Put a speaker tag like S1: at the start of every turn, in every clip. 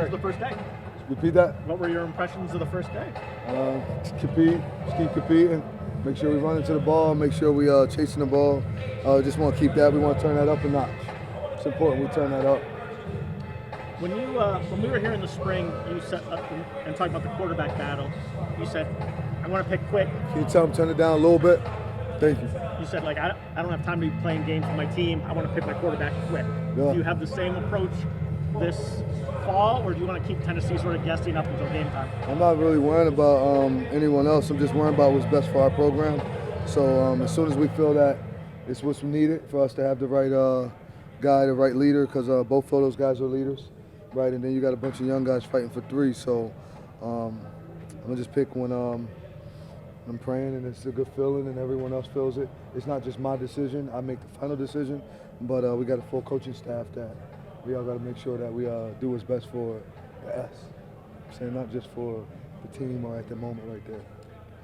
S1: of the first day?
S2: Repeat that.
S1: What were your impressions of the first day?
S2: Compete, just keep competing. Make sure we run into the ball. Make sure we chasing the ball. Just want to keep that. We want to turn that up a notch. It's important we turn that up.
S1: When we were here in the spring, you set up and talked about the quarterback battle. You said, "I want to pick quick."
S2: Can you tell them turn it down a little bit? Thank you.
S1: You said, like, I don't have time to be playing games for my team. I want to pick my quarterback quick.
S2: Yeah.
S1: Do you have the same approach this fall, or do you want to keep Tennessee sort of guessing up until game time?
S2: I'm not really worrying about anyone else. I'm just worrying about what's best for our program. So as soon as we feel that it's what's needed for us to have the right guy, the right leader, because both of those guys are leaders, right? And then you got a bunch of young guys fighting for three. So I'm gonna just pick when I'm praying and it's a good feeling and everyone else feels it. It's not just my decision. I make the final decision, but we got a full coaching staff that we all got to make sure that we do what's best for us. I'm saying not just for the team or at the moment right there.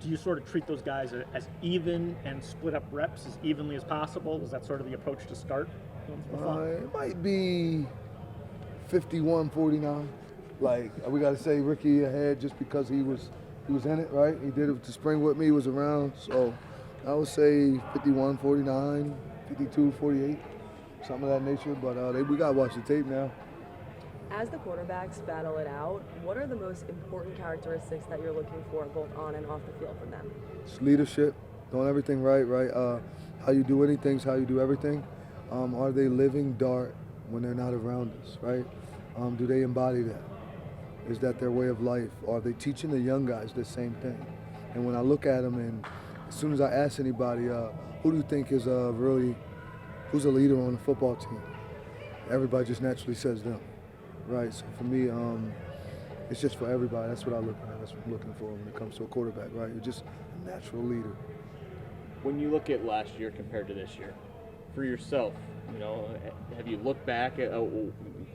S1: Do you sort of treat those guys as even and split up reps as evenly as possible? Is that sort of the approach to start?
S2: It might be 51-49. Like, we got to say Ricky ahead just because he was in it, right? He did it to spring with me, he was around. So I would say 51-49, 52-48. Something of that nature, but we got to watch the tape now.
S3: As the quarterbacks battle it out, what are the most important characteristics that you're looking for both on and off the field from them?
S2: It's leadership, doing everything right? How you do anything is how you do everything. Are they living Dart when they're not around us, right? Do they embody that? Is that their way of life? Are they teaching the young guys the same thing? And when I look at them, and as soon as I ask anybody, who do you think is who's a leader on the football team? Everybody just naturally says them, right? So for me, it's just for everybody. That's what I look at. That's what I'm looking for when it comes to a quarterback, right? You're just a natural leader.
S4: When you look at last year compared to this year, for yourself, have you looked back at,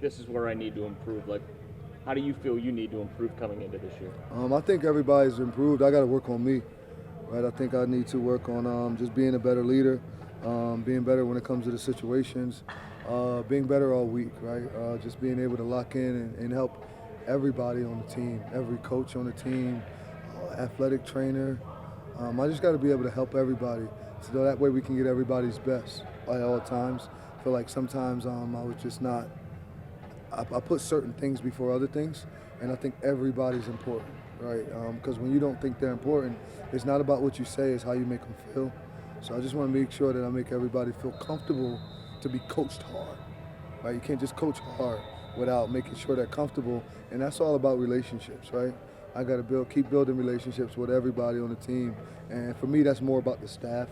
S4: this is where I need to improve? Like, how do you feel you need to improve coming into this year?
S2: I think everybody's improved. I got to work on me, right? I think I need to work on just being a better leader. Being better when it comes to the situations, being better all week, right? Just being able to lock in and help everybody on the team, every coach on the team, athletic trainer. I just got to be able to help everybody so that way we can get everybody's best at all times. I feel like sometimes I was just not, I put certain things before other things, and I think everybody's important, right? Because when you don't think they're important, it's not about what you say, it's how you make them feel. So I just want to make sure that I make everybody feel comfortable to be coached hard, right? You can't just coach hard without making sure they're comfortable, and that's all about relationships, right? I got to keep building relationships with everybody on the team, and for me, that's more about the staff,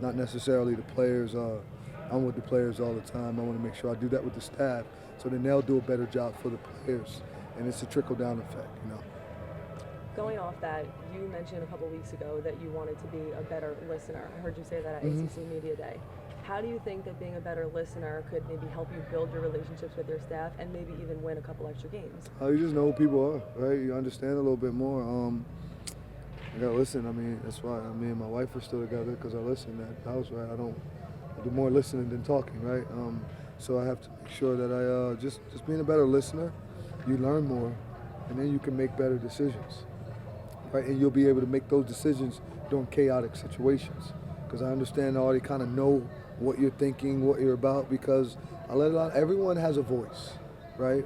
S2: not necessarily the players. I'm with the players all the time. I want to make sure I do that with the staff, so then they'll do a better job for the players, and it's a trickle-down effect,
S3: Going off that, you mentioned a couple weeks ago that you wanted to be a better listener. I heard you say that at ACC Media Day. How do you think that being a better listener could maybe help you build your relationships with your staff and maybe even win a couple extra games?
S2: You just know who people are, right? You understand a little bit more. I gotta listen. I mean, that's why me and my wife are still together, because I listen at the house, right? I do more listening than talking, right? So I have to make sure that I just being a better listener, you learn more, and then you can make better decisions. Right, and you'll be able to make those decisions during chaotic situations, because I understand I already kind of know what you're thinking, what you're about, because everyone has a voice, right?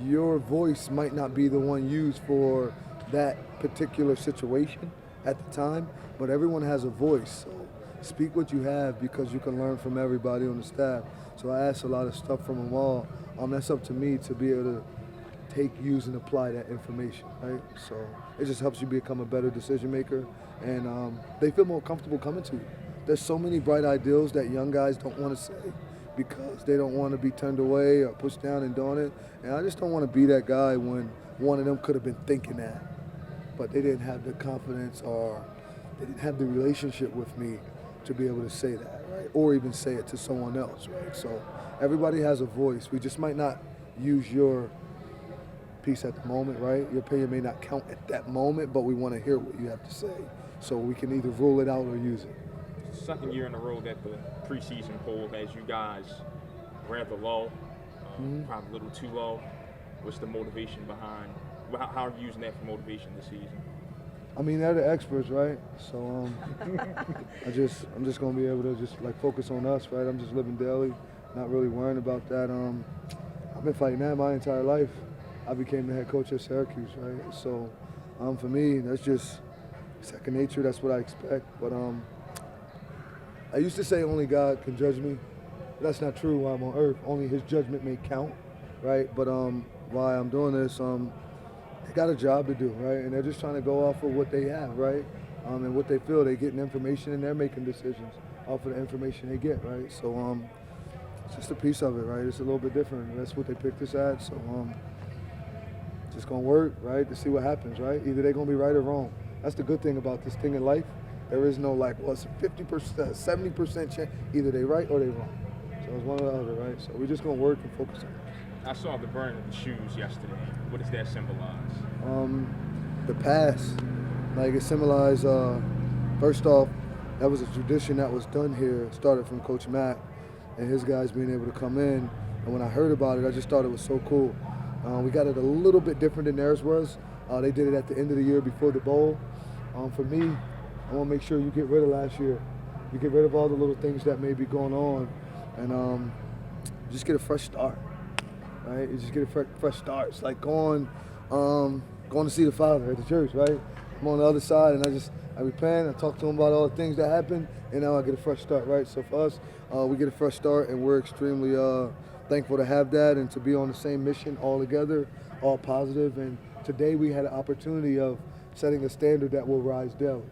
S2: Your voice might not be the one used for that particular situation at the time, but everyone has a voice. So speak what you have, because you can learn from everybody on the staff. So I ask a lot of stuff from them all. That's up to me to be able to take, use, and apply that information, right? So it just helps you become a better decision maker, and they feel more comfortable coming to you. There's so many bright ideals that young guys don't want to say because they don't want to be turned away or pushed down and doing it, and I just don't want to be that guy when one of them could have been thinking that, but they didn't have the confidence or they didn't have the relationship with me to be able to say that, right? Or even say it to someone else, right? So everybody has a voice. We just might not use your piece at the moment, right? Your opinion may not count at that moment, but we want to hear what you have to say, so we can either rule it out or use it.
S5: Second year in a row that the preseason poll has you guys rather low, probably a little too low. What's the motivation behind? How are you using that for motivation this season?
S2: I mean, they're the experts, right? So I'm just gonna be able to just like focus on us, right? I'm just living daily, not really worrying about that. I've been fighting that my entire life. I became the head coach at Syracuse, right? So for me, that's just second nature. That's what I expect. But I used to say only God can judge me. That's not true while I'm on earth. Only his judgment may count, right? But while I'm doing this, they got a job to do, right? And they're just trying to go off of what they have, right? And what they feel. They're getting information and they're making decisions off of the information they get, right? So it's just a piece of it, right? It's a little bit different. That's what they picked us at. So just gonna work, right, to see what happens, right? Either they're gonna be right or wrong. That's the good thing about this thing in life. There is no like, well, it's a 50%, 70% chance. Either they right or they wrong. So it's one or the other, right? So we're just gonna work and focus on it.
S5: I saw the burn of the shoes yesterday. What does that symbolize?
S2: The past, like it symbolized, first off, that was a tradition that was done here, started from Coach Mack and his guys being able to come in. And when I heard about it, I just thought it was so cool. We got it a little bit different than theirs was. They did it at the end of the year before the bowl. For me, I want to make sure you get rid of last year. You get rid of all the little things that may be going on and just get a fresh start, right? You just get a fresh start. It's like going to see the Father at the church, right? I'm on the other side and I repent, I talk to him about all the things that happened, and now I get a fresh start, right? So for us, we get a fresh start and we're extremely thankful to have that and to be on the same mission all together, all positive. And today we had an opportunity of setting a standard that will rise daily.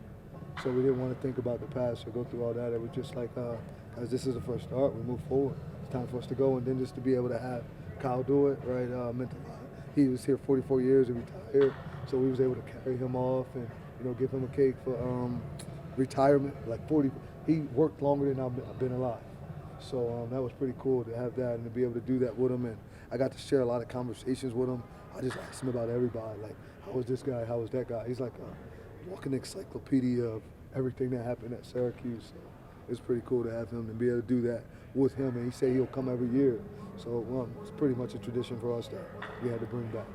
S2: So we didn't want to think about the past or go through all that. It was just like, guys, this is a fresh start. We move forward. It's time for us to go. And then just to be able to have Kyle do it, right, meant a lot. He was here 44 years and retired, so we was able to carry him off and, give him a cake for retirement, like 40. He worked longer than I've been alive. So that was pretty cool to have that and to be able to do that with him. And I got to share a lot of conversations with him. I just asked him about everybody, like, how was this guy, how was that guy? He's like a walking encyclopedia of everything that happened at Syracuse. So it's pretty cool to have him and be able to do that with him. And he said he'll come every year. So it's pretty much a tradition for us that we had to bring back.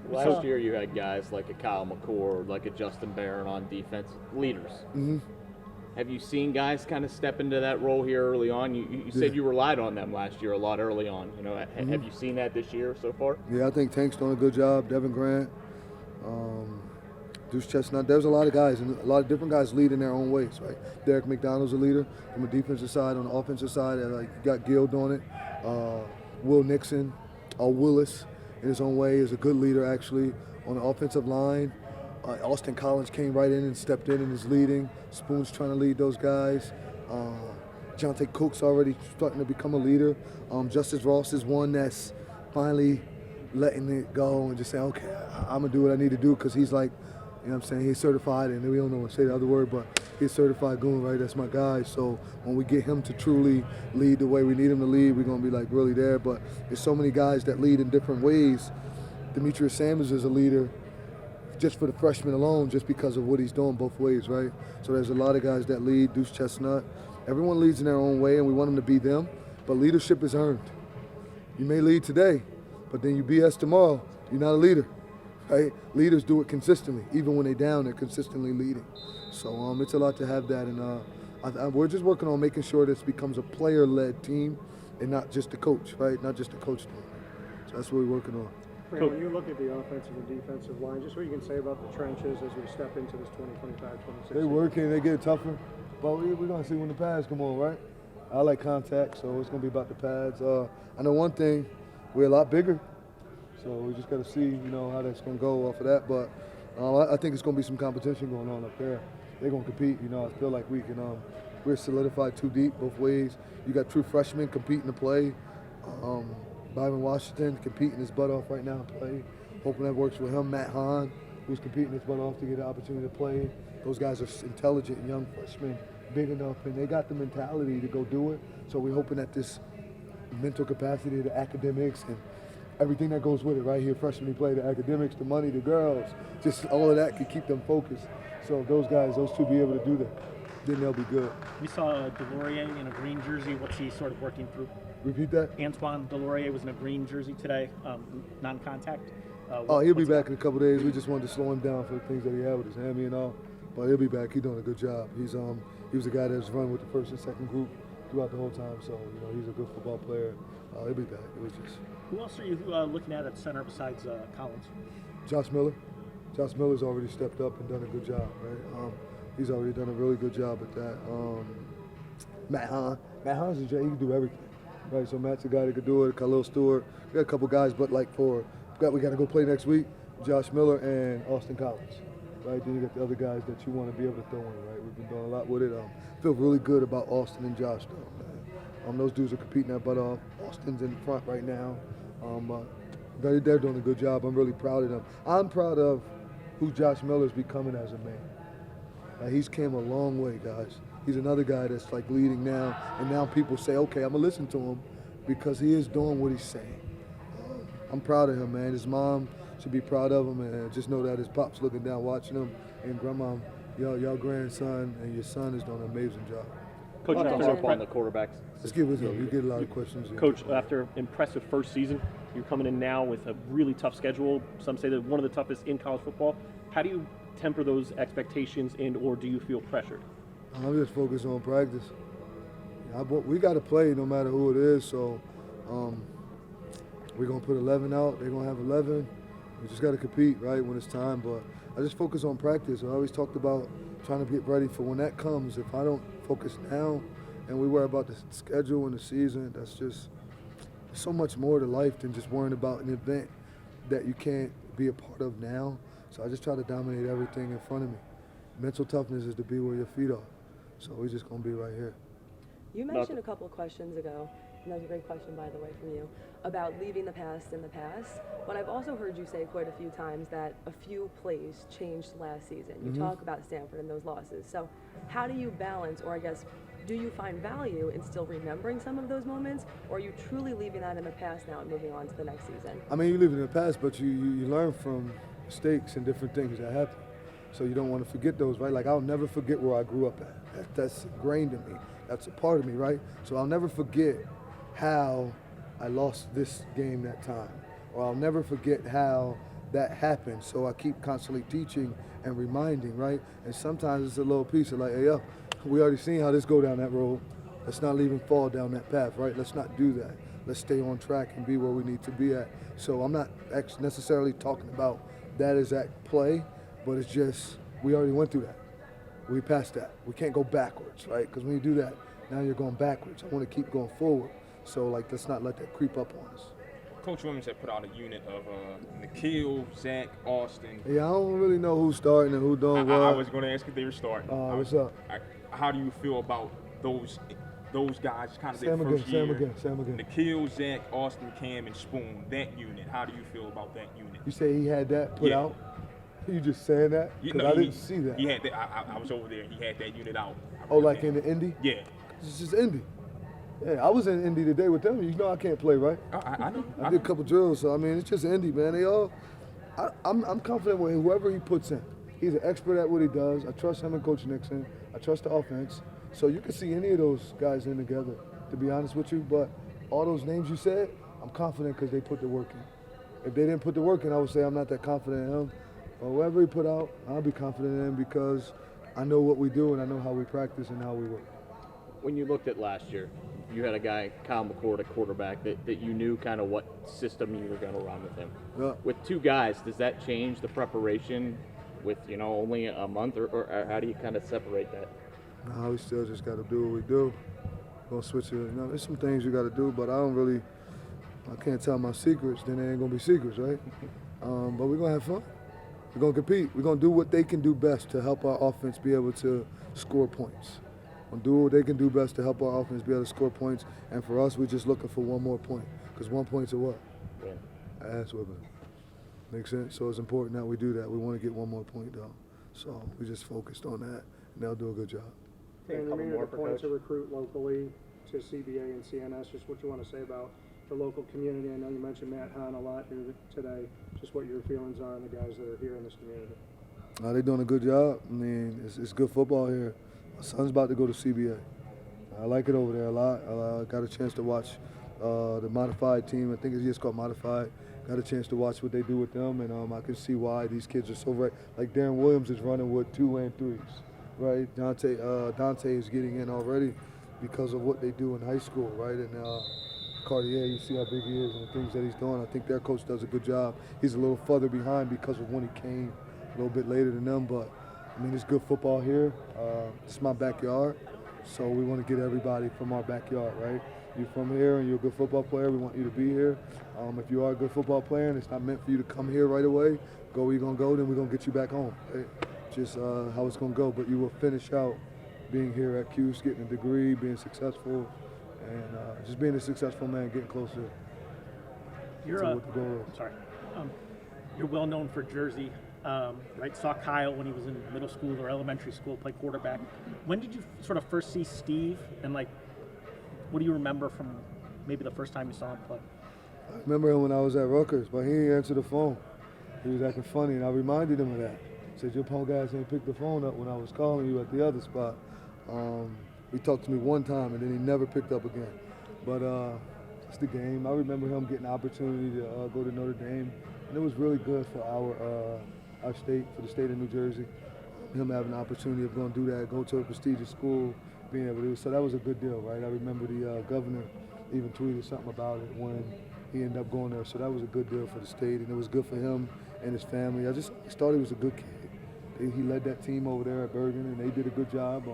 S4: Last year you had guys like a Kyle McCord, like a Justin Barron on defense, leaders.
S2: Mm-hmm.
S4: Have you seen guys kind of step into that role here early on? You said you relied on them last year a lot early on. Have you seen that this year so far?
S2: Yeah, I think Tank's doing a good job. Devin Grant, Deuce Chestnut. There's a lot of guys, and a lot of different guys lead in their own ways, right? Derek McDonald's a leader from the defensive side. On the offensive side, you got Gil doing it. Will Nixon, Willis, in his own way, is a good leader, actually. On the offensive line, Austin Collins came right in and stepped in and is leading. Spoon's trying to lead those guys. Jonte Cook's already starting to become a leader. Justice Ross is one that's finally letting it go and just saying, okay, I'm going to do what I need to do, because he's like, what I'm saying, he's certified, and we don't know what to say the other word, but he's certified goon, right? That's my guy. So when we get him to truly lead the way we need him to lead, we're going to be like really there. But there's so many guys that lead in different ways. Demetrius Sanders is a leader just for the freshman alone, just because of what he's doing both ways, right? So there's a lot of guys that lead. Deuce Chestnut. Everyone leads in their own way, and we want them to be them. But leadership is earned. You may lead today, but then you BS tomorrow. You're not a leader, right? Leaders do it consistently. Even when they're down, they're consistently leading. So it's a lot to have that. And we're just working on making sure this becomes a player-led team and not just the coach, right? Not just the coach team. So that's what we're working on.
S6: Fran, when you look at the offensive and defensive line, just what you can say about the trenches as we step into this 2025-26
S2: They're working, they get tougher, but we're going to see when the pads come on, right? I like contact, so it's going to be about the pads. I know one thing, we're a lot bigger, so we just got to see, how that's going to go off of that. But I think it's going to be some competition going on up there. They're going to compete, I feel like we can. We're solidified too deep both ways. You got true freshmen competing to play. Byron Washington competing his butt off right now to play. Hoping that works for him. Matt Hahn, who's competing his butt off to get an opportunity to play. Those guys are intelligent young freshmen, big enough, and they got the mentality to go do it. So we're hoping that this mental capacity, the academics, and everything that goes with it right here, freshmen play, the academics, the money, the girls, just all of that could keep them focused. So if those guys, those two be able to do that. then they'll be good.
S1: We saw Delorier in a green jersey. What's he sort of working through?
S2: Repeat that?
S1: Antoine Delorier was in a green jersey today, non-contact.
S2: He'll be
S1: what's
S2: back in a couple days. We just wanted to slow him down for the things that he had with his hammy and all. But he'll be back. He's doing a good job. He was a guy that's run with the first and second group throughout the whole time. So, he's a good football player. He'll be back. It was just.
S1: Who else are you looking at center besides Collins?
S2: Josh Miller. Josh Miller's already stepped up and done a good job, right? He's already done a really good job at that. Matt Hahn's he can do everything, right? So Matt's a guy that could do it. Khalil Stewart. We got a couple guys, but we got to go play next week. Josh Miller and Austin Collins, right? Then you got the other guys that you want to be able to throw in, right? We've been doing a lot with it. Feel really good about Austin and Josh, though, man. Those dudes are competing their butt off. Austin's in front right now. They're doing a good job. I'm really proud of them. I'm proud of who Josh Miller's becoming as a man. He's came a long way, guys. He's another guy that's leading now, and now people say, okay, I'm gonna listen to him because he is doing what he's saying. I'm proud of him, man. His mom should be proud of him, and just know that his pop's looking down, watching him, and grandma, y'all grandson and your son is doing an amazing job.
S4: Coach, follow up on the quarterbacks.
S2: Let's give it up. You get a lot of questions.
S7: Coach, after impressive first season, you're coming in now with a really tough schedule. Some say that one of the toughest in college football. How do you temper those expectations, or do you feel pressured?
S2: I'm just focused on practice. We got to play no matter who it is, so we're going to put 11 out. They're going to have 11. We just got to compete, right, when it's time. But I just focus on practice. I always talked about trying to get ready for when that comes. If I don't focus now and we worry about the schedule and the season, that's just so much more to life than just worrying about an event that you can't be a part of now. So I just try to dominate everything in front of me. Mental toughness is to be where your feet are. So we're just going to be right here.
S3: You mentioned a couple of questions ago, and that was a great question, by the way, from you, about leaving the past in the past. But I've also heard you say quite a few times that a few plays changed last season. You talk about Stanford and those losses. So how do you balance, or I guess, do you find value in still remembering some of those moments, or are you truly leaving that in the past now and moving on to the next season?
S2: I mean, you live in the past, but you learn from mistakes and different things that happen. So you don't want to forget those, right? I'll never forget where I grew up at. That's ingrained in me. That's a part of me, right? So I'll never forget how I lost this game that time. Or I'll never forget how that happened. So I keep constantly teaching and reminding, right? And sometimes it's a little piece of hey, yo, we already seen how this go down that road. Let's not even fall down that path, right? Let's not do that. Let's stay on track and be where we need to be at. So I'm not necessarily talking about that exact play, but it's just, we already went through that. We passed that. We can't go backwards, right? Because when you do that, now you're going backwards. I want to keep going forward. So, let's not let that creep up on us.
S5: Coach Williams had put out a unit of Nikhil, Zach, Austin.
S2: Yeah, I don't really know who's starting and who doing what.
S5: I was going to ask if they were starting.
S2: What's up?
S5: How do you feel about those guys, kind of their
S2: Sam
S5: first year?
S2: Sam again.
S5: Nikhil, Zach, Austin, Cam, and Spoon, that unit. How do you feel about that unit?
S2: You say he had that put out? You just saying that? Because I didn't see that.
S5: He had that. I was over there. He had that unit out.
S2: In the Indy?
S5: Yeah.
S2: It's just Indy. Yeah, I was in Indy today with them. You know I can't play, right?
S5: I know.
S2: I did a couple drills, so it's just Indy, man. They all. I'm confident with whoever he puts in. He's an expert at what he does. I trust him and Coach Nixon. I trust the offense. So you can see any of those guys in together, to be honest with you. But all those names you said, I'm confident because they put the work in. If they didn't put the work in, I would say I'm not that confident in him. But whoever he put out, I'll be confident in him because I know what we do and I know how we practice and how we work.
S4: When you looked at last year, you had a guy, Kyle McCord, a quarterback, that you knew kind of what system you were going to run with him.
S2: Yeah.
S4: With two guys, does that change the preparation with, only a month, or how do you kind of separate that?
S2: No, we still just got to do what we do. Gonna switch it. There's some things you got to do, but I can't tell my secrets, then they ain't going to be secrets, right? But we're going to have fun. We're going to compete. We're going to do what they can do best to help our offense be able to score points. We'll do what they can do best to help our offense be able to score points. And for us, we're just looking for one more point. Because 1 point's a what?
S4: Win.
S2: Ass whipping. Makes sense? So it's important that we do that. We want to get 1 more point, though. So we just focused on that, and they'll do a good job.
S6: And you made it a point to recruit locally to CBA and CNS. Just what you want to say about the local community. I know you mentioned Matt Hahn a lot here today. Just what your feelings are on the guys that are here in this community.
S2: They're doing a good job. I mean, it's good football here. My son's about to go to CBA. I like it over there a lot. I got a chance to watch the modified team. I think it's just called modified. Got a chance to watch what they do with them, and I can see why these kids are so right. Like Darren Williams is running with 2 and 3s, right? Dante is getting in already because of what they do in high school, right? And Cartier, you see how big he is and the things that he's doing. I think their coach does a good job. He's a little further behind because of when he came a little bit later than them, but I mean, it's good football here. It's my backyard, so we want to get everybody from our backyard, right? You're from here and you're a good football player, we want you to be here. If you are a good football player and it's not meant for you to come here right away, go where you're going to go, then we're going to get you back home, right? Just how it's going to go. But you will finish out being here at Cuse, getting a degree, being successful, and just being a successful man, getting closer
S1: You're
S2: to what the goal is.
S1: sorry. You're well known for Jersey, right? Saw Kyle when he was in middle school or elementary school play quarterback. When did you sort of first see Steve, and like, what do you remember from maybe the first time you saw him play?
S2: I remember him when I was at Rutgers, but he didn't answer the phone. He was acting funny, and I reminded him of that. I said, your punk ass ain't picked the phone up when I was calling you at the other spot. He talked to me one time, and then he never picked up again. But it's the game. I remember him getting the opportunity to go to Notre Dame, and it was really good for our state, for the state of New Jersey. Him having the opportunity of going to do that, go to a prestigious school, being able to do it. So that was a good deal, right? I remember the governor even tweeted something about it when he ended up going there. So that was a good deal for the state, and it was good for him and his family. I just thought he was a good kid. He led that team over there at Bergen, and they did a good job.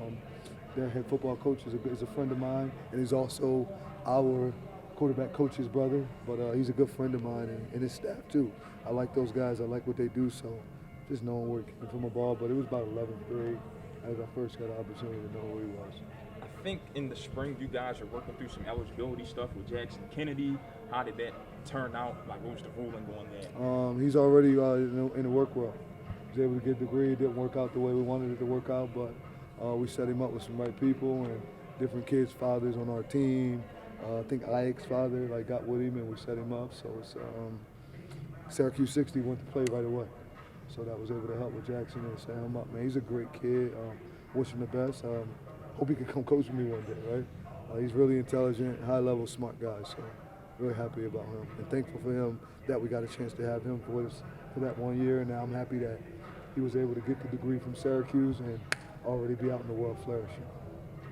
S2: Their head football coach is a friend of mine, and he's also our quarterback coach's brother. But he's a good friend of mine, and his staff too. I like those guys. I like what they do. So just knowing where he came from a ball. But it was about 11th grade as I first got the opportunity to know who he was.
S5: I think in the spring you guys are working through some eligibility stuff with Jackson Kennedy. How did that turn out? Like, what was the ruling going there?
S2: He's already in the work world. He was able to get a degree. It didn't work out the way we wanted it to work out, but we set him up with some right people and different kids' fathers on our team. I think Ike's father got with him, and we set him up. So it's Syracuse 60 went to play right away. So that was able to help with Jackson and set him up. Man, he's a great kid. Wish him the best. Hope he can come coach with me one day, right? He's really intelligent, high-level, smart guy. So really happy about him and thankful for him that we got a chance to have him for that 1 year. And now I'm happy that he was able to get the degree from Syracuse and already be out in the world flourishing.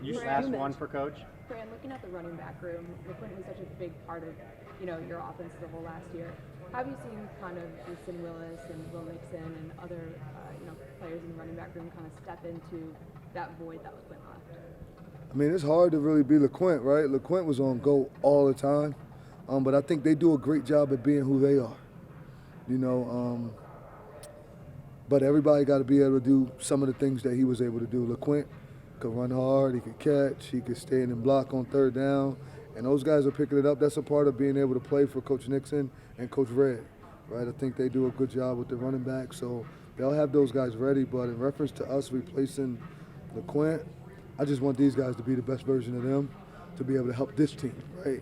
S8: You
S3: Fran,
S8: asked
S3: you
S8: one for Coach.
S9: Fran, looking at the running back room, LeQuint was such a big part of, your offense the whole last year. How have you seen kind of Jason Willis and Will Nixon and other, players in the running back room kind of step into that void that LeQuint left?
S2: I mean, it's hard to really be LeQuint, right? LeQuint was on go all the time, but I think they do a great job at being who they are, But everybody got to be able to do some of the things that he was able to do. LeQuint could run hard, he could catch, he could stay in and block on third down, and those guys are picking it up. That's a part of being able to play for Coach Nixon and Coach Red, right? I think they do a good job with the running back, so they'll have those guys ready. But in reference to us replacing LeQuint, I just want these guys to be the best version of them to be able to help this team, right?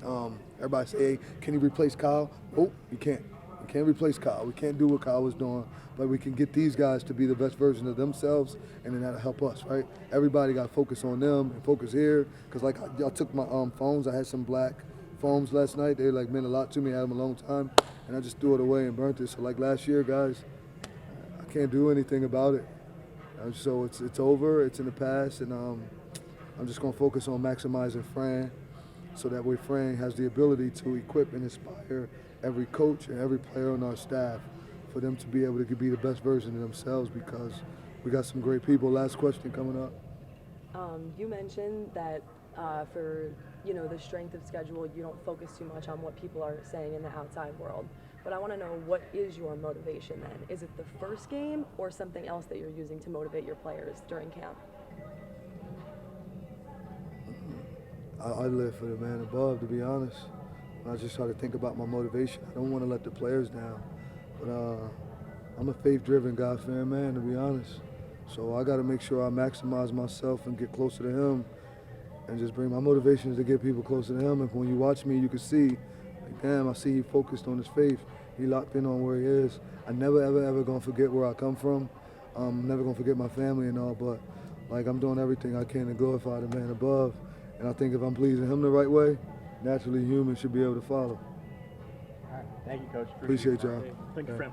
S2: Everybody say, hey, can he replace Kyle? Nope, you can't. We can't replace Kyle. We can't do what Kyle was doing, but we can get these guys to be the best version of themselves, and then that'll help us, right? Everybody got to focus on them and focus here, because I took my phones. I had some black phones last night. They meant a lot to me. I had them a long time, and I just threw it away and burnt it. So last year, guys, I can't do anything about it. So it's over. It's in the past, and I'm just going to focus on maximizing Fran, so that way Fran has the ability to equip and inspire every coach and every player on our staff for them to be able to be the best version of themselves, because we got some great people. Last question coming up.
S3: You mentioned that for the strength of schedule, you don't focus too much on what people are saying in the outside world. But I want to know, what is your motivation then? Is it the first game or something else that you're using to motivate your players during camp?
S2: I live for the man above, to be honest. I just try to think about my motivation. I don't want to let the players down, but I'm a faith-driven, God-fearing man, to be honest. So I got to make sure I maximize myself and get closer to him, and just bring my motivation is to get people closer to him. And when you watch me, you can see, damn, I see he focused on his faith. He locked in on where he is. I never, ever, ever gonna forget where I come from. I'm never gonna forget my family and all, but like I'm doing everything I can to glorify the man above. And I think if I'm pleasing him the right way, naturally humans should be able to follow.
S1: All right. Thank you, Coach.
S2: Appreciate y'all.
S1: Thank you, Fran.